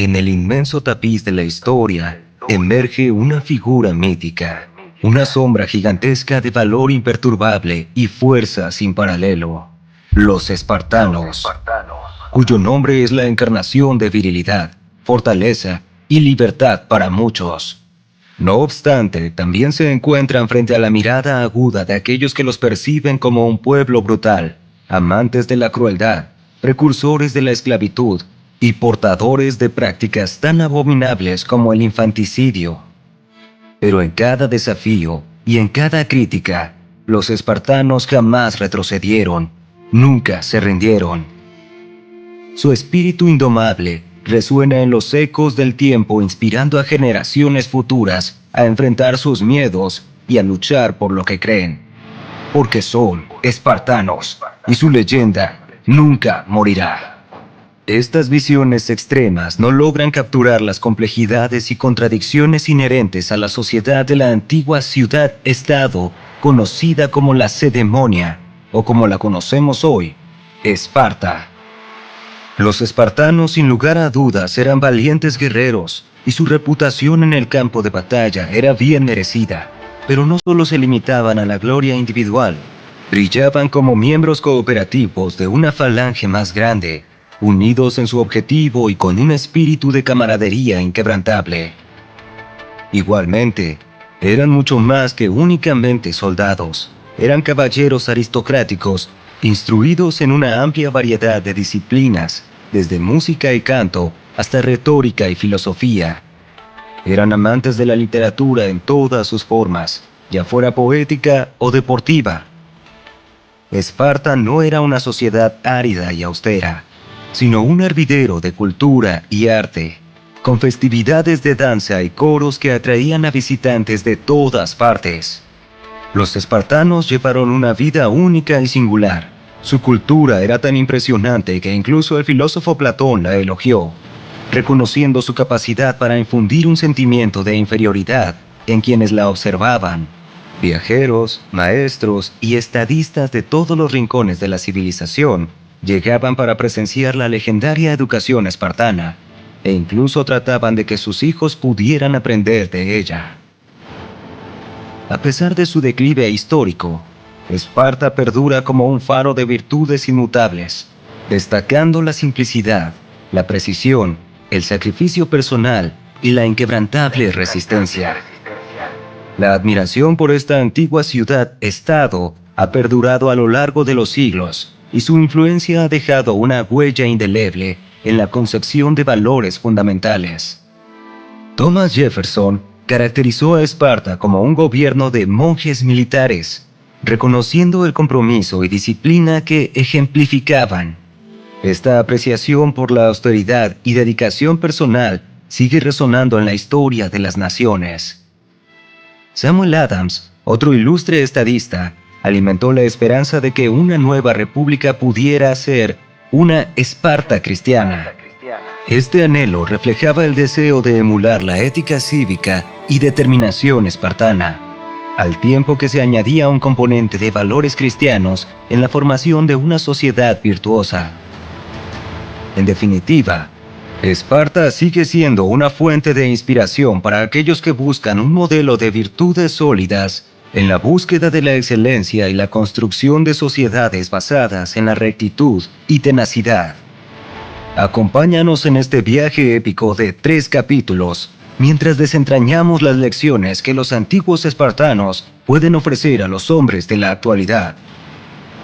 En el inmenso tapiz de la historia emerge una figura mítica, una sombra gigantesca de valor imperturbable y fuerza sin paralelo. Los espartanos, cuyo nombre es la encarnación de virilidad, fortaleza y libertad para muchos. No obstante, también se encuentran frente a la mirada aguda de aquellos que los perciben como un pueblo brutal, amantes de la crueldad, precursores de la esclavitud y portadores de prácticas tan abominables como el infanticidio. Pero en cada desafío y en cada crítica, los espartanos jamás retrocedieron, nunca se rindieron. Su espíritu indomable resuena en los ecos del tiempo, inspirando a generaciones futuras a enfrentar sus miedos y a luchar por lo que creen. Porque son espartanos y su leyenda nunca morirá. Estas visiones extremas no logran capturar las complejidades y contradicciones inherentes a la sociedad de la antigua ciudad-estado, conocida como la Cedemonia, o como la conocemos hoy, Esparta. Los espartanos, sin lugar a dudas, eran valientes guerreros, y su reputación en el campo de batalla era bien merecida. Pero no solo se limitaban a la gloria individual, brillaban como miembros cooperativos de una falange más grande, unidos en su objetivo y con un espíritu de camaradería inquebrantable. Igualmente, eran mucho más que únicamente soldados. Eran caballeros aristocráticos, instruidos en una amplia variedad de disciplinas, desde música y canto hasta retórica y filosofía. Eran amantes de la literatura en todas sus formas, ya fuera poética o deportiva. Esparta no era una sociedad árida y austera, sino un hervidero de cultura y arte, con festividades de danza y coros que atraían a visitantes de todas partes. Los espartanos llevaron una vida única y singular. Su cultura era tan impresionante que incluso el filósofo Platón la elogió, reconociendo su capacidad para infundir un sentimiento de inferioridad en quienes la observaban. Viajeros, maestros y estadistas de todos los rincones de la civilización llegaban para presenciar la legendaria educación espartana, e incluso trataban de que sus hijos pudieran aprender de ella. A pesar de su declive histórico, Esparta perdura como un faro de virtudes inmutables, destacando la simplicidad, la precisión, el sacrificio personal y la inquebrantable resistencia. La admiración por esta antigua ciudad-estado ha perdurado a lo largo de los siglos, y su influencia ha dejado una huella indeleble en la concepción de valores fundamentales. Thomas Jefferson caracterizó a Esparta como un gobierno de monjes militares, reconociendo el compromiso y disciplina que ejemplificaban. Esta apreciación por la austeridad y dedicación personal sigue resonando en la historia de las naciones. Samuel Adams, otro ilustre estadista, alimentó la esperanza de que una nueva república pudiera ser una Esparta cristiana. Este anhelo reflejaba el deseo de emular la ética cívica y determinación espartana, al tiempo que se añadía un componente de valores cristianos en la formación de una sociedad virtuosa. En definitiva, Esparta sigue siendo una fuente de inspiración para aquellos que buscan un modelo de virtudes sólidas en la búsqueda de la excelencia y la construcción de sociedades basadas en la rectitud y tenacidad. Acompáñanos en este viaje épico de 3 capítulos, mientras desentrañamos las lecciones que los antiguos espartanos pueden ofrecer a los hombres de la actualidad.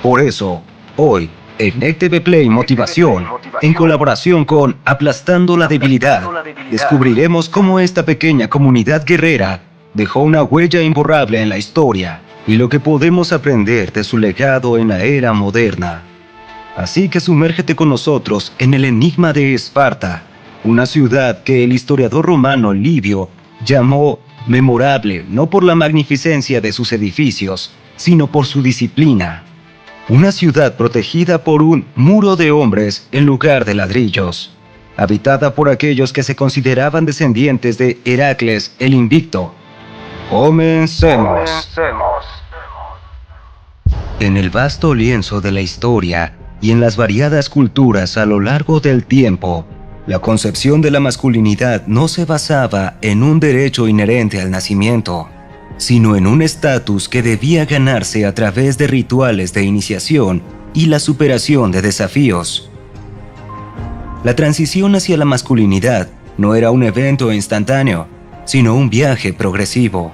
Por eso, hoy, en NECTV Play Motivación, en colaboración con Aplastando la Debilidad, descubriremos cómo esta pequeña comunidad guerrera dejó una huella imborrable en la historia y lo que podemos aprender de su legado en la era moderna. Así que sumérgete con nosotros en el enigma de Esparta, una ciudad que el historiador romano Livio llamó memorable no por la magnificencia de sus edificios, sino por su disciplina. Una ciudad protegida por un muro de hombres en lugar de ladrillos, habitada por aquellos que se consideraban descendientes de Heracles el Invicto. Comencemos. En el vasto lienzo de la historia y en las variadas culturas a lo largo del tiempo, La concepción de la masculinidad no se basaba en un derecho inherente al nacimiento, sino en un estatus que debía ganarse a través de rituales de iniciación y la superación de desafíos. La transición hacia la masculinidad no era un evento instantáneo, sino un viaje progresivo.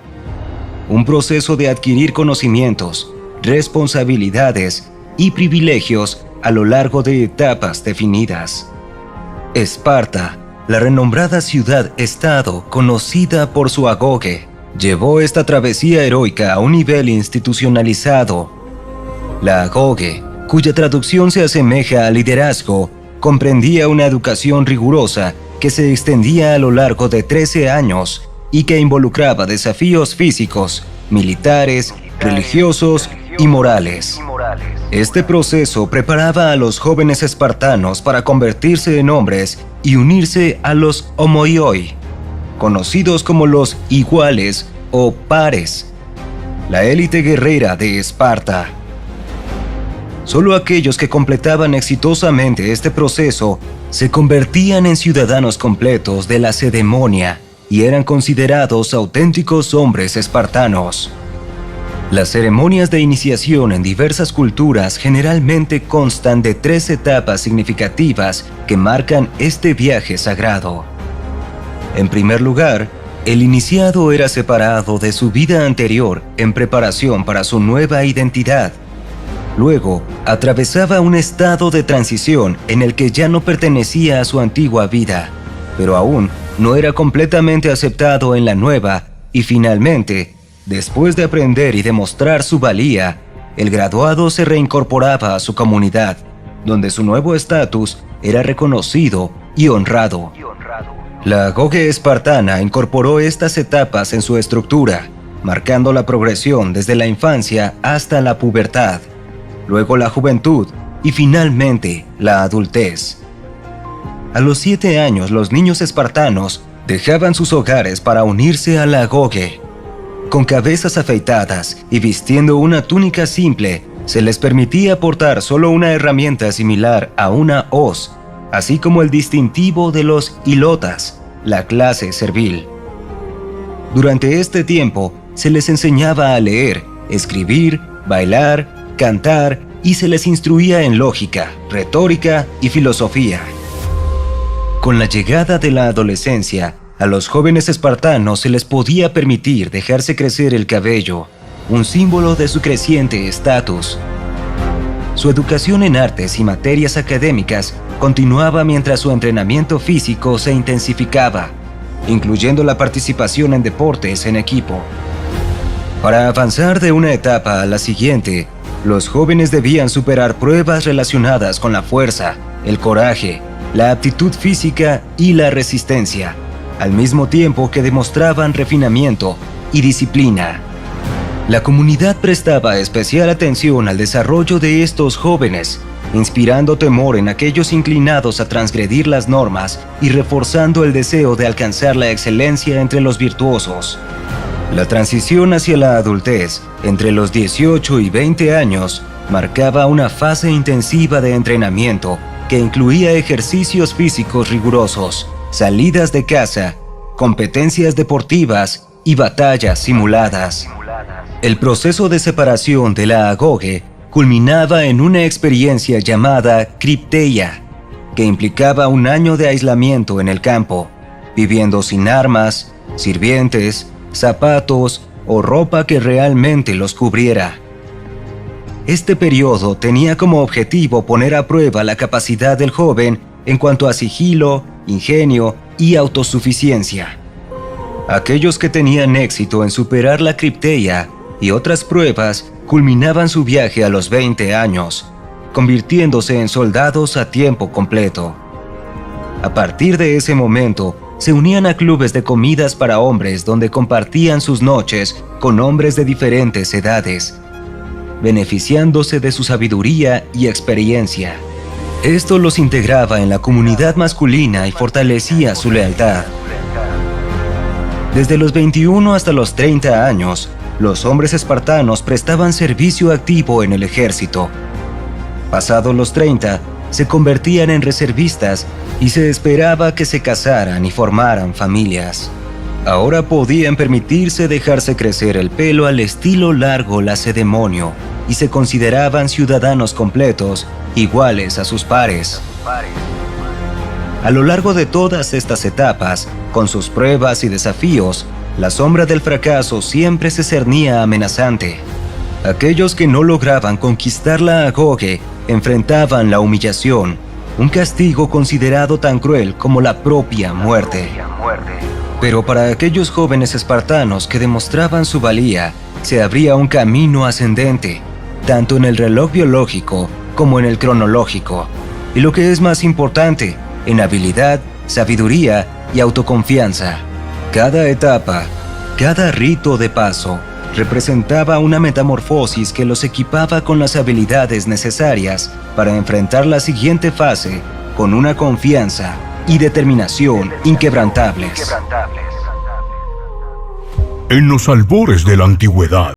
Un proceso de adquirir conocimientos, responsabilidades y privilegios a lo largo de etapas definidas. Esparta, la renombrada ciudad-estado conocida por su agoge, llevó esta travesía heroica a un nivel institucionalizado. La agoge, cuya traducción se asemeja al liderazgo, comprendía una educación rigurosa que se extendía a lo largo de 13 años y que involucraba desafíos físicos, militares, religiosos y morales. Este proceso preparaba a los jóvenes espartanos para convertirse en hombres y unirse a los homoioi, conocidos como los iguales o pares, la élite guerrera de Esparta. Solo aquellos que completaban exitosamente este proceso se convertían en ciudadanos completos de la cedemonia y eran considerados auténticos hombres espartanos. Las ceremonias de iniciación en diversas culturas generalmente constan de 3 etapas significativas que marcan este viaje sagrado. En primer lugar, el iniciado era separado de su vida anterior en preparación para su nueva identidad. Luego, atravesaba un estado de transición en el que ya no pertenecía a su antigua vida, pero aún no era completamente aceptado en la nueva, y finalmente, después de aprender y demostrar su valía, el graduado se reincorporaba a su comunidad, donde su nuevo estatus era reconocido y honrado. La agoge espartana incorporó estas etapas en su estructura, marcando la progresión desde la infancia hasta la pubertad, luego la juventud y finalmente la adultez. A los 7 años, los niños espartanos dejaban sus hogares para unirse a la agoge. Con cabezas afeitadas y vistiendo una túnica simple, se les permitía portar solo una herramienta similar a una hoz, así como el distintivo de los ilotas, la clase servil. Durante este tiempo, se les enseñaba a leer, escribir, bailar, cantar y se les instruía en lógica, retórica y filosofía. Con la llegada de la adolescencia, a los jóvenes espartanos se les podía permitir dejarse crecer el cabello, un símbolo de su creciente estatus. Su educación en artes y materias académicas continuaba mientras su entrenamiento físico se intensificaba, incluyendo la participación en deportes en equipo. Para avanzar de una etapa a la siguiente, los jóvenes debían superar pruebas relacionadas con la fuerza, el coraje, la aptitud física y la resistencia, al mismo tiempo que demostraban refinamiento y disciplina. La comunidad prestaba especial atención al desarrollo de estos jóvenes, inspirando temor en aquellos inclinados a transgredir las normas y reforzando el deseo de alcanzar la excelencia entre los virtuosos. La transición hacia la adultez, entre los 18 y 20 años, marcaba una fase intensiva de entrenamiento que incluía ejercicios físicos rigurosos, salidas de caza, competencias deportivas y batallas simuladas. El proceso de separación de la agoge culminaba en una experiencia llamada cripteia, que implicaba un año de aislamiento en el campo, viviendo sin armas, sirvientes, zapatos o ropa que realmente los cubriera. Este periodo tenía como objetivo poner a prueba la capacidad del joven en cuanto a sigilo, ingenio y autosuficiencia. Aquellos que tenían éxito en superar la cripteia y otras pruebas culminaban su viaje a los 20 años, convirtiéndose en soldados a tiempo completo. A partir de ese momento, se unían a clubes de comidas para hombres donde compartían sus noches con hombres de diferentes edades, beneficiándose de su sabiduría y experiencia. Esto los integraba en la comunidad masculina y fortalecía su lealtad. Desde los 21 hasta los 30 años, los hombres espartanos prestaban servicio activo en el ejército. Pasados los 30, se convertían en reservistas y se esperaba que se casaran y formaran familias. Ahora podían permitirse dejarse crecer el pelo al estilo largo lacedemonio y se consideraban ciudadanos completos, iguales a sus pares. A lo largo de todas estas etapas, con sus pruebas y desafíos, la sombra del fracaso siempre se cernía amenazante. Aquellos que no lograban conquistar la agoge enfrentaban la humillación, un castigo considerado tan cruel como la propia muerte. Pero para aquellos jóvenes espartanos que demostraban su valía, se abría un camino ascendente, tanto en el reloj biológico como en el cronológico, y lo que es más importante, en habilidad, sabiduría y autoconfianza. Cada etapa, cada rito de paso, representaba una metamorfosis que los equipaba con las habilidades necesarias para enfrentar la siguiente fase con una confianza y determinación inquebrantables. En los albores de la antigüedad,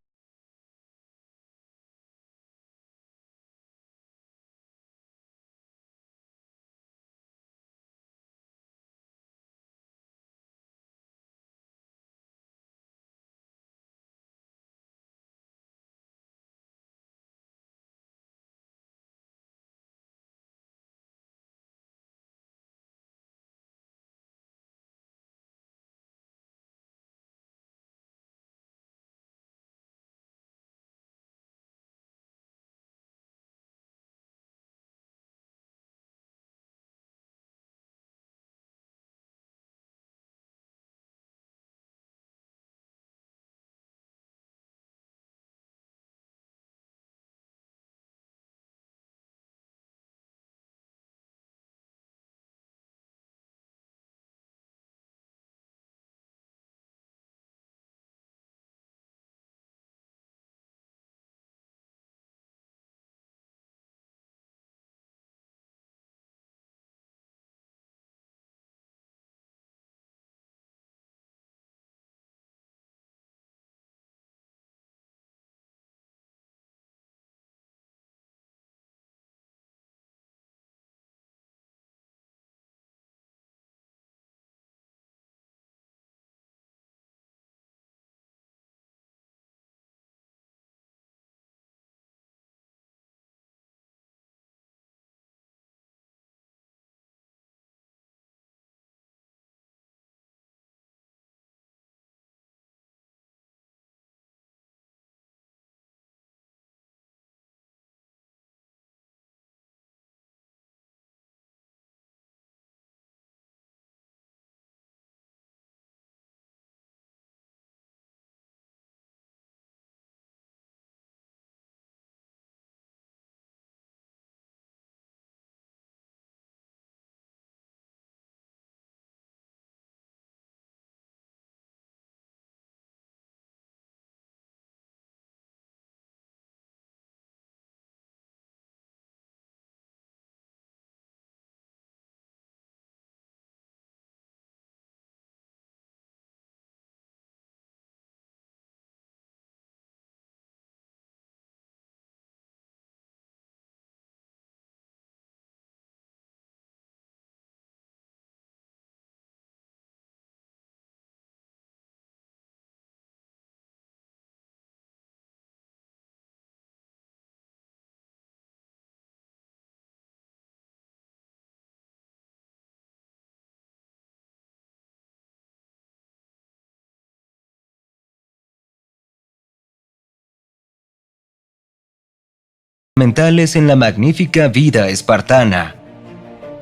mentales en la magnífica vida espartana.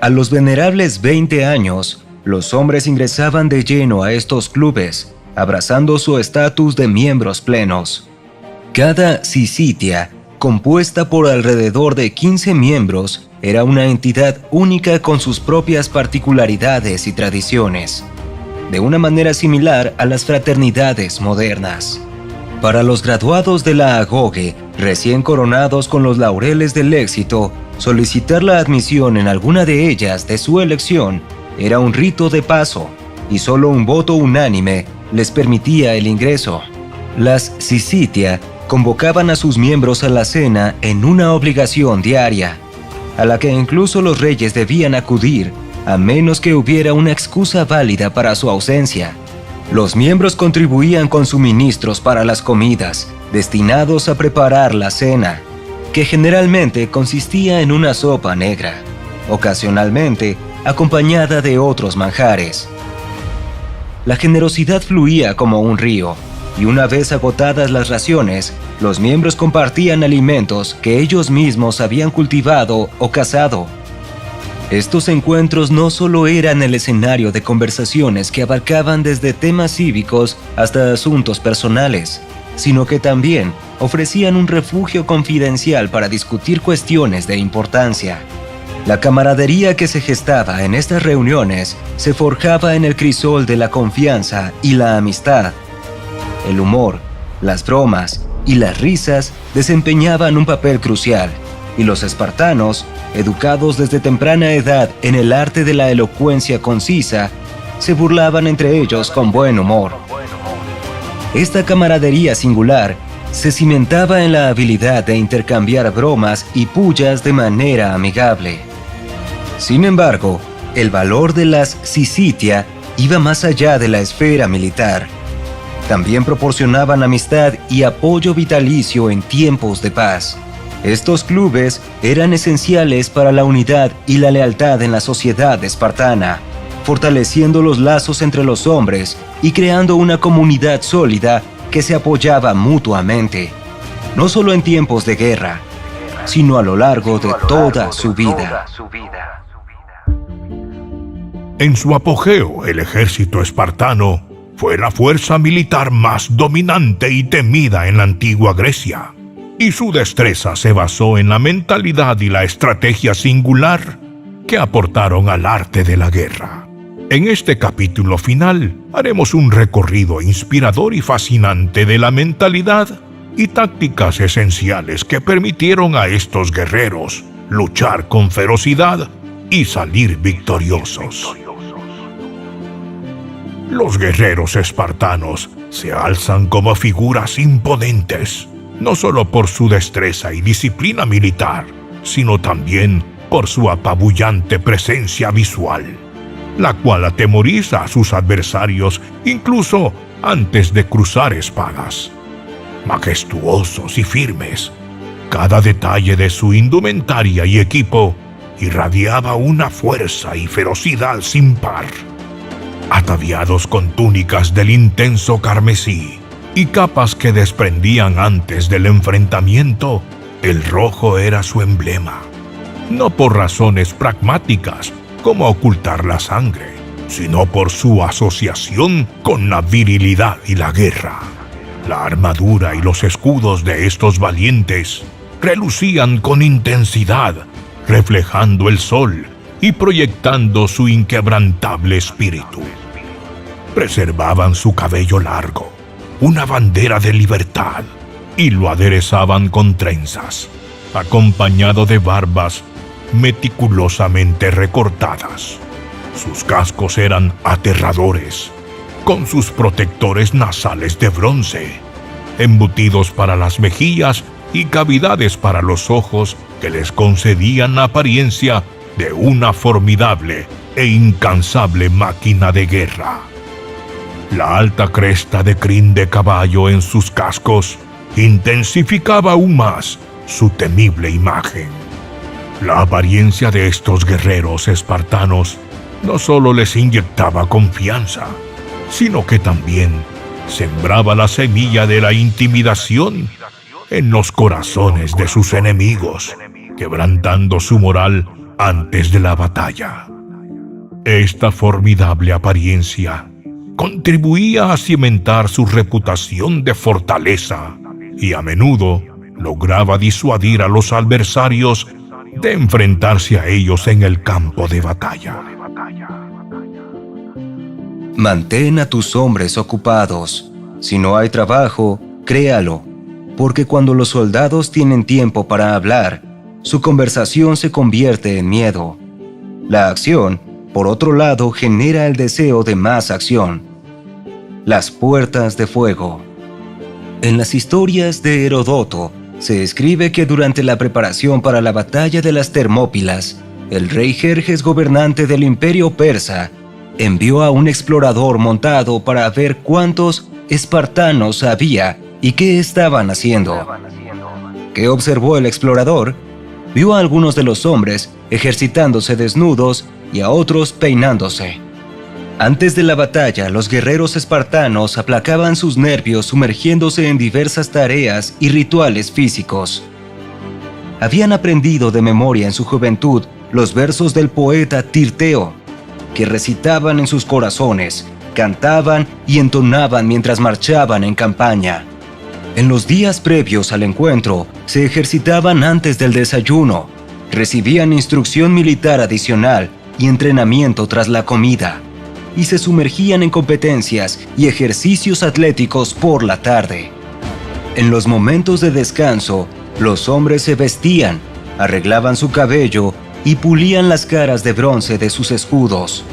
A los venerables 20 años, los hombres ingresaban de lleno a estos clubes, abrazando su estatus de miembros plenos. Cada Syssitia, compuesta por alrededor de 15 miembros, era una entidad única con sus propias particularidades y tradiciones, de una manera similar a las fraternidades modernas. Para los graduados de la Agoge, recién coronados con los laureles del éxito, solicitar la admisión en alguna de ellas de su elección era un rito de paso, y solo un voto unánime les permitía el ingreso. Las Syssitia convocaban a sus miembros a la cena en una obligación diaria. a la que incluso los reyes debían acudir, a menos que hubiera una excusa válida para su ausencia. Los miembros contribuían con suministros para las comidas, destinados a preparar la cena, que generalmente consistía en una sopa negra, ocasionalmente acompañada de otros manjares. La generosidad fluía como un río, y una vez agotadas las raciones, los miembros compartían alimentos que ellos mismos habían cultivado o cazado. Estos encuentros no solo eran el escenario de conversaciones que abarcaban desde temas cívicos hasta asuntos personales, sino que también ofrecían un refugio confidencial para discutir cuestiones de importancia. La camaradería que se gestaba en estas reuniones se forjaba en el crisol de la confianza y la amistad. El humor, las bromas y las risas desempeñaban un papel crucial, y los espartanos, educados desde temprana edad en el arte de la elocuencia concisa, se burlaban entre ellos con buen humor. Esta camaradería singular se cimentaba en la habilidad de intercambiar bromas y pullas de manera amigable. Sin embargo, el valor de las Syssitia iba más allá de la esfera militar. También proporcionaban amistad y apoyo vitalicio en tiempos de paz. Estos clubes eran esenciales para la unidad y la lealtad en la sociedad espartana, fortaleciendo los lazos entre los hombres y creando una comunidad sólida que se apoyaba mutuamente, no solo en tiempos de guerra, sino a lo largo de toda su vida. En su apogeo, el ejército espartano fue la fuerza militar más dominante y temida en la antigua Grecia, y su destreza se basó en la mentalidad y la estrategia singular que aportaron al arte de la guerra. En este capítulo final haremos un recorrido inspirador y fascinante de la mentalidad y tácticas esenciales que permitieron a estos guerreros luchar con ferocidad y salir victoriosos. Los guerreros espartanos se alzan como figuras imponentes, no solo por su destreza y disciplina militar, sino también por su apabullante presencia visual, la cual atemoriza a sus adversarios incluso antes de cruzar espadas. Majestuosos y firmes, cada detalle de su indumentaria y equipo irradiaba una fuerza y ferocidad sin par. Ataviados con túnicas del intenso carmesí y capas que desprendían antes del enfrentamiento, el rojo era su emblema, no por razones pragmáticas como ocultar la sangre, sino por su asociación con la virilidad y la guerra. La armadura y los escudos de estos valientes relucían con intensidad, reflejando el sol y proyectando su inquebrantable espíritu. Preservaban su cabello largo, una bandera de libertad, y lo aderezaban con trenzas, acompañado de barbas meticulosamente recortadas. Sus cascos eran aterradores, con sus protectores nasales de bronce, embutidos para las mejillas y cavidades para los ojos que les concedían la apariencia de una formidable e incansable máquina de guerra. La alta cresta de crin de caballo en sus cascos intensificaba aún más su temible imagen. La apariencia de estos guerreros espartanos no solo les inyectaba confianza, sino que también sembraba la semilla de la intimidación en los corazones de sus enemigos, quebrantando su moral antes de la batalla. Esta formidable apariencia contribuía a cimentar su reputación de fortaleza y a menudo lograba disuadir a los adversarios de enfrentarse a ellos en el campo de batalla. Mantén a tus hombres ocupados. Si no hay trabajo, créalo, porque cuando los soldados tienen tiempo para hablar, su conversación se convierte en miedo. La acción, por otro lado, genera el deseo de más acción. Las puertas de fuego. En las historias de Heródoto, Se escribe que durante la preparación para la batalla de las Termópilas, el rey Jerjes, gobernante del imperio persa, envió a un explorador montado para ver cuántos espartanos había y qué estaban haciendo. ¿Qué observó el explorador? Vio a algunos de los hombres ejercitándose desnudos y a otros peinándose. Antes de la batalla, los guerreros espartanos aplacaban sus nervios sumergiéndose en diversas tareas y rituales físicos. Habían aprendido de memoria en su juventud los versos del poeta Tirteo, que recitaban en sus corazones, cantaban y entonaban mientras marchaban en campaña. En los días previos al encuentro, se ejercitaban antes del desayuno, recibían instrucción militar adicional y entrenamiento tras la comida, y se sumergían en competencias y ejercicios atléticos por la tarde. En los momentos de descanso, los hombres se vestían, arreglaban su cabello y pulían las caras de bronce de sus escudos.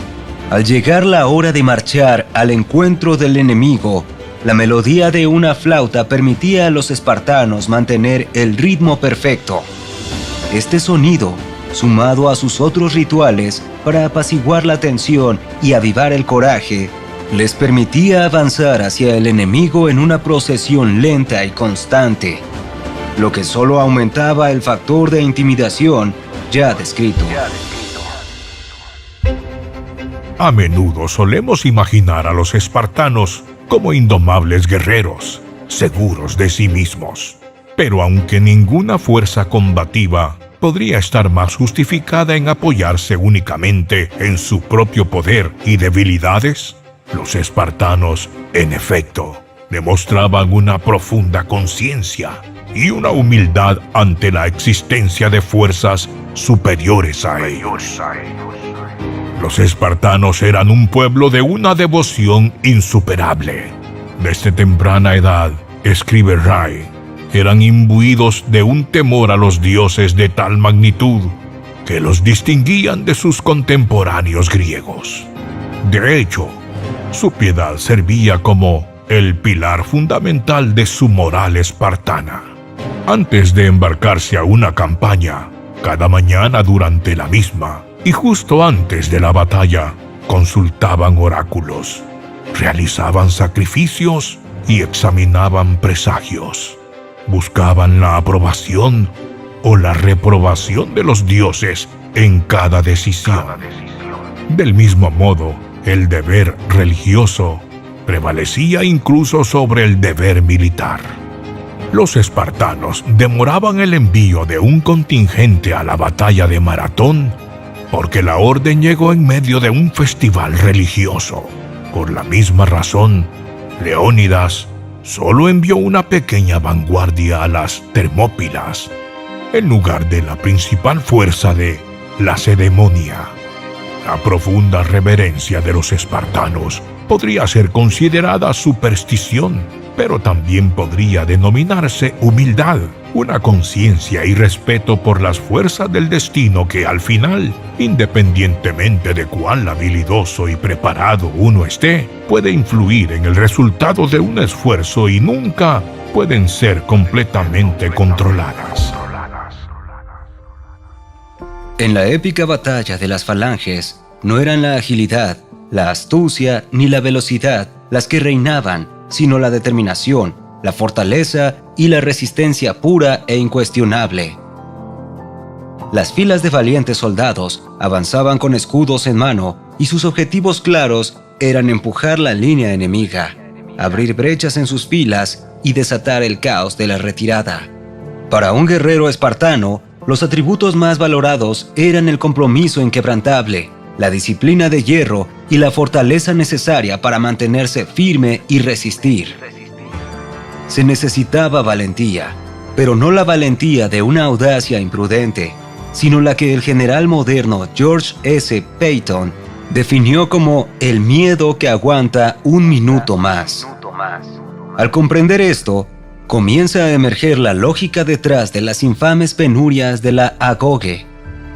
Al llegar la hora de marchar al encuentro del enemigo, la melodía de una flauta permitía a los espartanos mantener el ritmo perfecto. Este sonido, sumado a sus otros rituales para apaciguar la tensión y avivar el coraje, les permitía avanzar hacia el enemigo en una procesión lenta y constante, lo que solo aumentaba el factor de intimidación ya descrito. A menudo solemos imaginar a los espartanos como indomables guerreros, seguros de sí mismos. Pero aunque ninguna fuerza combativa podría estar más justificada en apoyarse únicamente en su propio poder y debilidades, los espartanos, en efecto, demostraban una profunda conciencia y una humildad ante la existencia de fuerzas superiores a ellos. Los espartanos eran un pueblo de una devoción insuperable. Desde temprana edad, escribe Ray, eran imbuidos de un temor a los dioses de tal magnitud que los distinguían de sus contemporáneos griegos. De hecho, su piedad servía como el pilar fundamental de su moral espartana. Antes de embarcarse a una campaña, cada mañana durante la misma y justo antes de la batalla, consultaban oráculos, realizaban sacrificios y examinaban presagios. Buscaban la aprobación o la reprobación de los dioses en cada decisión. Del mismo modo, el deber religioso prevalecía incluso sobre el deber militar. Los espartanos demoraban el envío de un contingente a la batalla de Maratón porque la orden llegó en medio de un festival religioso. Por la misma razón, Leónidas solo envió una pequeña vanguardia a las Termópilas, en lugar de la principal fuerza de Lacedemonia. La profunda reverencia de los espartanos podría ser considerada superstición, pero también podría denominarse humildad, una conciencia y respeto por las fuerzas del destino que al final, independientemente de cuán habilidoso y preparado uno esté, puede influir en el resultado de un esfuerzo y nunca pueden ser completamente controladas. En la épica batalla de las falanges, no eran la agilidad, la astucia ni la velocidad las que reinaban, sino la determinación, la fortaleza y la resistencia pura e incuestionable. Las filas de valientes soldados avanzaban con escudos en mano y sus objetivos claros eran empujar la línea enemiga, abrir brechas en sus filas y desatar el caos de la retirada. Para un guerrero espartano, los atributos más valorados eran el compromiso inquebrantable, la disciplina de hierro y la fortaleza necesaria para mantenerse firme y resistir. Se necesitaba valentía, pero no la valentía de una audacia imprudente, sino la que el general moderno George S. Patton definió como el miedo que aguanta un minuto más. Al comprender esto, comienza a emerger la lógica detrás de las infames penurias de la agoge: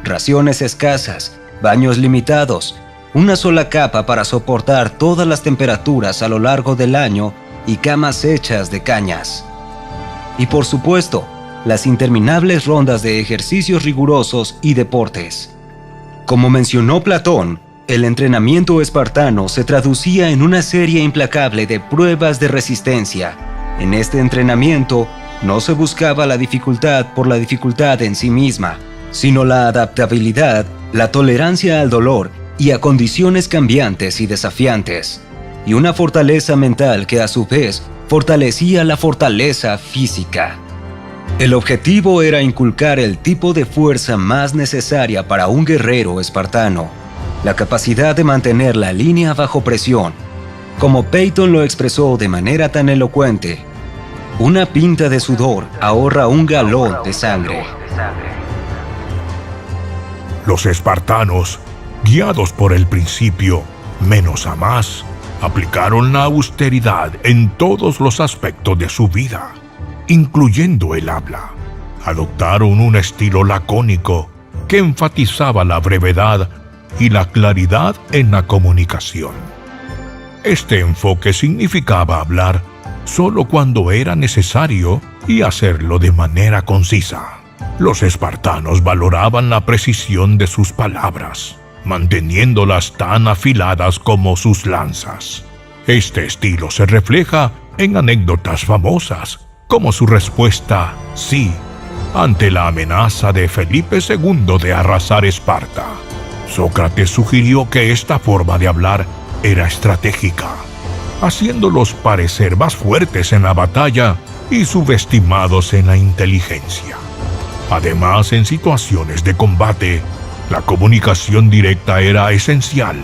raciones escasas, baños limitados, una sola capa para soportar todas las temperaturas a lo largo del año y camas hechas de cañas. Y por supuesto, las interminables rondas de ejercicios rigurosos y deportes. Como mencionó Platón, el entrenamiento espartano se traducía en una serie implacable de pruebas de resistencia. En este entrenamiento no se buscaba la dificultad por la dificultad en sí misma, sino la adaptabilidad, la tolerancia al dolor y a condiciones cambiantes y desafiantes, y una fortaleza mental que a su vez fortalecía la fortaleza física. El objetivo era inculcar el tipo de fuerza más necesaria para un guerrero espartano, la capacidad de mantener la línea bajo presión. Como Peyton lo expresó de manera tan elocuente, una pinta de sudor ahorra un galón de sangre. Los espartanos, guiados por el principio menos a más, aplicaron la austeridad en todos los aspectos de su vida, incluyendo el habla. Adoptaron un estilo lacónico que enfatizaba la brevedad y la claridad en la comunicación. Este enfoque significaba hablar solo cuando era necesario y hacerlo de manera concisa. Los espartanos valoraban la precisión de sus palabras, manteniéndolas tan afiladas como sus lanzas. Este estilo se refleja en anécdotas famosas, como su respuesta «sí» ante la amenaza de Felipe II de arrasar Esparta. Sócrates sugirió que esta forma de hablar era estratégica, haciéndolos parecer más fuertes en la batalla y subestimados en la inteligencia. Además, en situaciones de combate, la comunicación directa era esencial.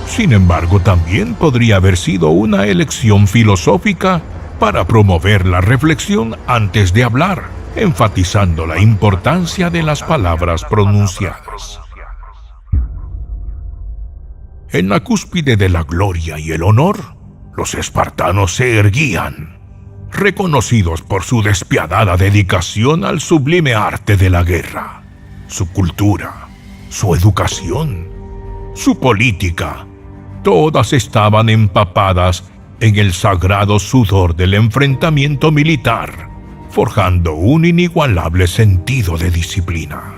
Sin embargo, también podría haber sido una elección filosófica para promover la reflexión antes de hablar, enfatizando la importancia de las palabras pronunciadas. En la cúspide de la gloria y el honor, los espartanos se erguían, reconocidos por su despiadada dedicación al sublime arte de la guerra, su cultura, su educación, su política. Todas estaban empapadas en el sagrado sudor del enfrentamiento militar, forjando un inigualable sentido de disciplina.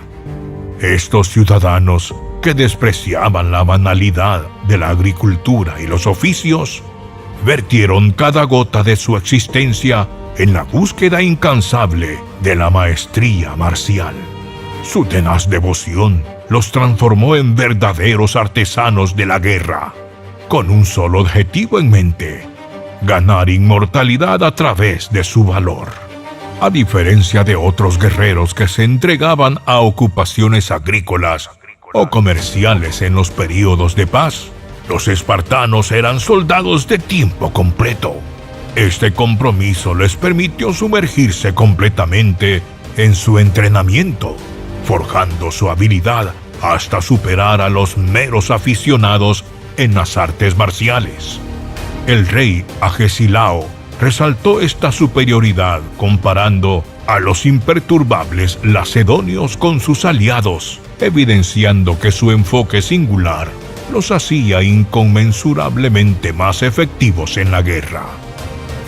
Estos ciudadanos, que despreciaban la banalidad de la agricultura y los oficios, vertieron cada gota de su existencia en la búsqueda incansable de la maestría marcial. Su tenaz devoción los transformó en verdaderos artesanos de la guerra, con un solo objetivo en mente: ganar inmortalidad a través de su valor. A diferencia de otros guerreros que se entregaban a ocupaciones agrícolas o comerciales en los períodos de paz, los espartanos eran soldados de tiempo completo. Este compromiso les permitió sumergirse completamente en su entrenamiento, forjando su habilidad hasta superar a los meros aficionados en las artes marciales. El rey Agesilao resaltó esta superioridad comparando a los imperturbables lacedonios con sus aliados, evidenciando que su enfoque singular los hacía inconmensurablemente más efectivos en la guerra.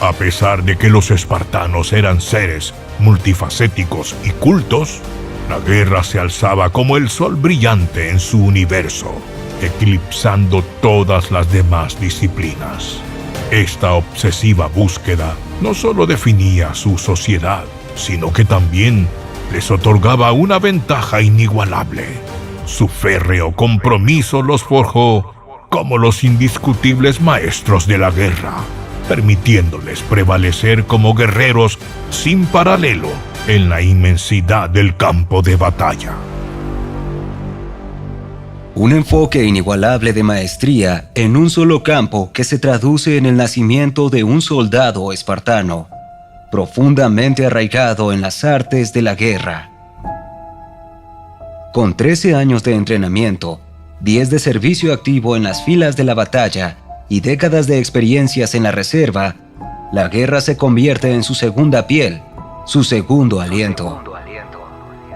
A pesar de que los espartanos eran seres multifacéticos y cultos, la guerra se alzaba como el sol brillante en su universo, eclipsando todas las demás disciplinas. Esta obsesiva búsqueda no solo definía su sociedad, sino que también les otorgaba una ventaja inigualable. Su férreo compromiso los forjó como los indiscutibles maestros de la guerra, permitiéndoles prevalecer como guerreros sin paralelo en la inmensidad del campo de batalla. Un enfoque inigualable de maestría en un solo campo que se traduce en el nacimiento de un soldado espartano, profundamente arraigado en las artes de la guerra. Con 13 años de entrenamiento, 10 de servicio activo en las filas de la batalla y décadas de experiencias en la reserva, la guerra se convierte en su segunda piel, su segundo aliento.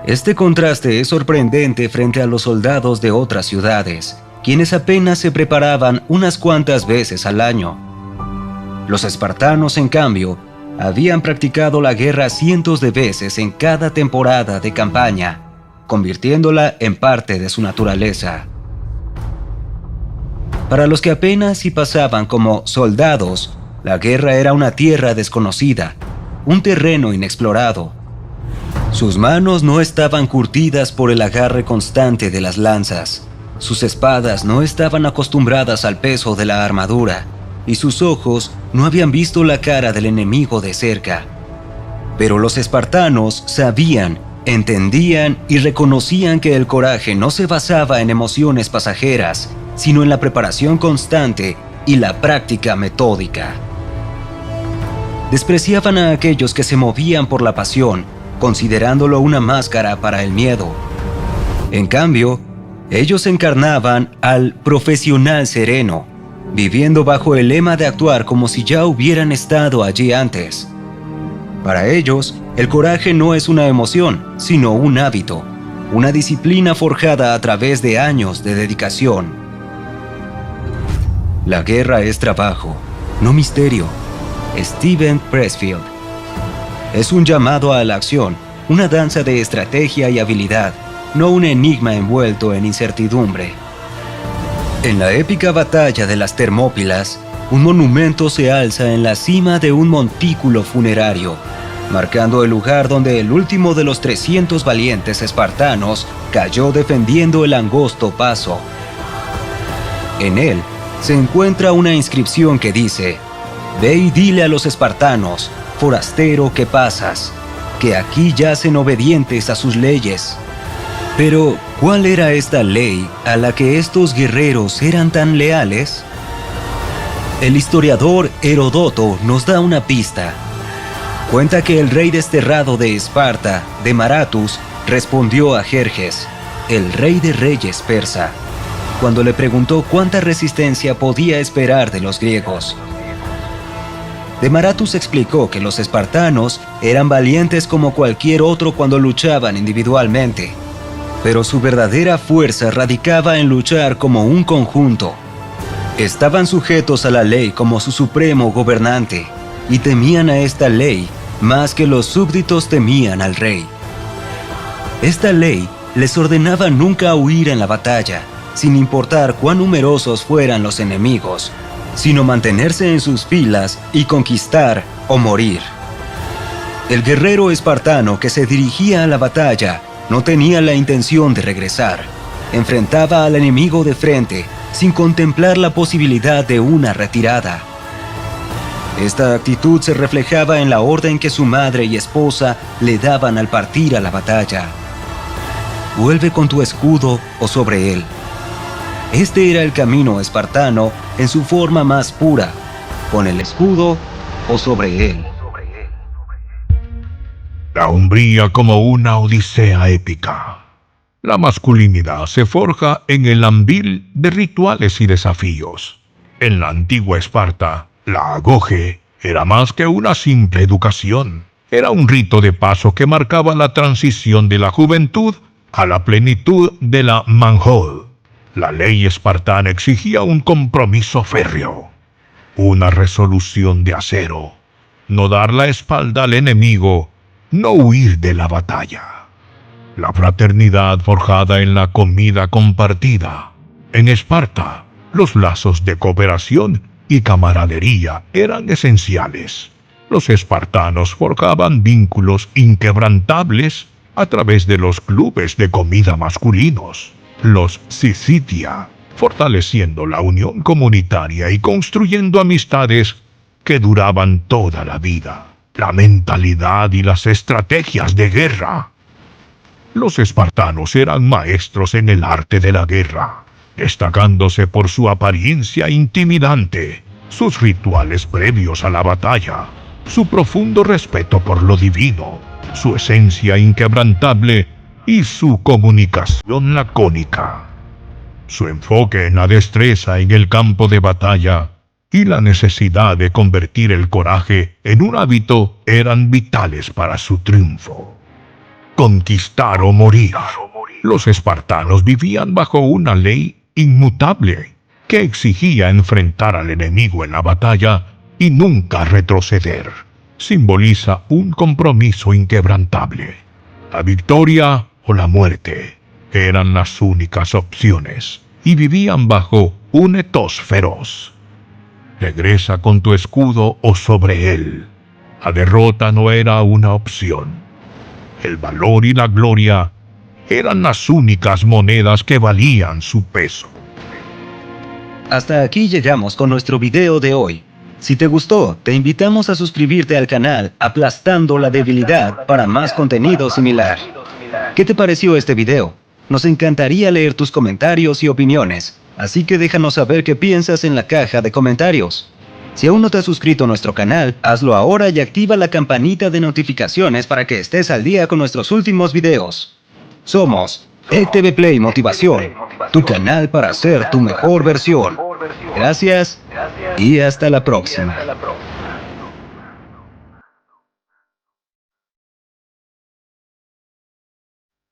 Este contraste es sorprendente frente a los soldados de otras ciudades, quienes apenas se preparaban unas cuantas veces al año. Los espartanos, en cambio, Habían practicado la guerra cientos de veces en cada temporada de campaña, convirtiéndola en parte de su naturaleza. Para los que apenas si pasaban como soldados, la guerra era una tierra desconocida, un terreno inexplorado. Sus manos no estaban curtidas por el agarre constante de las lanzas, sus espadas no estaban acostumbradas al peso de la armadura, y sus ojos no habían visto la cara del enemigo de cerca. Pero los espartanos sabían, entendían y reconocían que el coraje no se basaba en emociones pasajeras, sino en la preparación constante y la práctica metódica. Despreciaban a aquellos que se movían por la pasión, considerándolo una máscara para el miedo. En cambio, ellos encarnaban al profesional sereno, viviendo bajo el lema de actuar como si ya hubieran estado allí antes. Para ellos, el coraje no es una emoción, sino un hábito, una disciplina forjada a través de años de dedicación. La guerra es trabajo, no misterio. Steven Pressfield. Es un llamado a la acción, una danza de estrategia y habilidad, no un enigma envuelto en incertidumbre. En la épica batalla de las Termópilas, un monumento se alza en la cima de un montículo funerario, marcando el lugar donde el último de los 300 valientes espartanos cayó defendiendo el angosto paso. En él se encuentra una inscripción que dice: «Ve y dile a los espartanos, forastero que pasas, que aquí yacen obedientes a sus leyes». Pero, ¿cuál era esta ley a la que estos guerreros eran tan leales? El historiador Heródoto nos da una pista. Cuenta que el rey desterrado de Esparta, de Maratus, respondió a Jerjes, el rey de reyes persa, cuando le preguntó cuánta resistencia podía esperar de los griegos. De Maratus explicó que los espartanos eran valientes como cualquier otro cuando luchaban individualmente, pero su verdadera fuerza radicaba en luchar como un conjunto. Estaban sujetos a la ley como su supremo gobernante y temían a esta ley más que los súbditos temían al rey. Esta ley les ordenaba nunca huir en la batalla, sin importar cuán numerosos fueran los enemigos, sino mantenerse en sus filas y conquistar o morir. El guerrero espartano que se dirigía a la batalla no tenía la intención de regresar. Enfrentaba al enemigo de frente, sin contemplar la posibilidad de una retirada. Esta actitud se reflejaba en la orden que su madre y esposa le daban al partir a la batalla. Vuelve con tu escudo o sobre él. Este era el camino espartano en su forma más pura, con el escudo o sobre él. La hombría como una odisea épica. La masculinidad se forja en el ambil de rituales y desafíos. En la antigua Esparta, la agoge era más que una simple educación. Era un rito de paso que marcaba la transición de la juventud a la plenitud de la manhood. La ley espartana exigía un compromiso férreo, una resolución de acero, no dar la espalda al enemigo, no huir de la batalla. La fraternidad forjada en la comida compartida. En Esparta, los lazos de cooperación y camaradería eran esenciales. Los espartanos forjaban vínculos inquebrantables a través de los clubes de comida masculinos, los Syssitia, fortaleciendo la unión comunitaria y construyendo amistades que duraban toda la vida. La mentalidad y las estrategias de guerra. Los espartanos eran maestros en el arte de la guerra, destacándose por su apariencia intimidante, sus rituales previos a la batalla, su profundo respeto por lo divino, su esencia inquebrantable y su comunicación lacónica. Su enfoque en la destreza en el campo de batalla y la necesidad de convertir el coraje en un hábito eran vitales para su triunfo. Conquistar o morir. Los espartanos vivían bajo una ley inmutable que exigía enfrentar al enemigo en la batalla y nunca retroceder. simboliza un compromiso inquebrantable. La victoria o la muerte eran las únicas opciones y vivían bajo un ethos feroz. Regresa con tu escudo o sobre él. La derrota no era una opción. El valor y la gloria eran las únicas monedas que valían su peso. Hasta aquí llegamos con nuestro video de hoy. Si te gustó, te invitamos a suscribirte al canal Aplastando la Debilidad para más contenido similar. ¿Qué te pareció este video? Nos encantaría leer tus comentarios y opiniones, así que déjanos saber qué piensas en la caja de comentarios. Si aún no te has suscrito a nuestro canal, hazlo ahora y activa la campanita de notificaciones para que estés al día con nuestros últimos videos. Somos ECTV Play Motivación, tu canal para ser tu mejor versión. Gracias y hasta la próxima.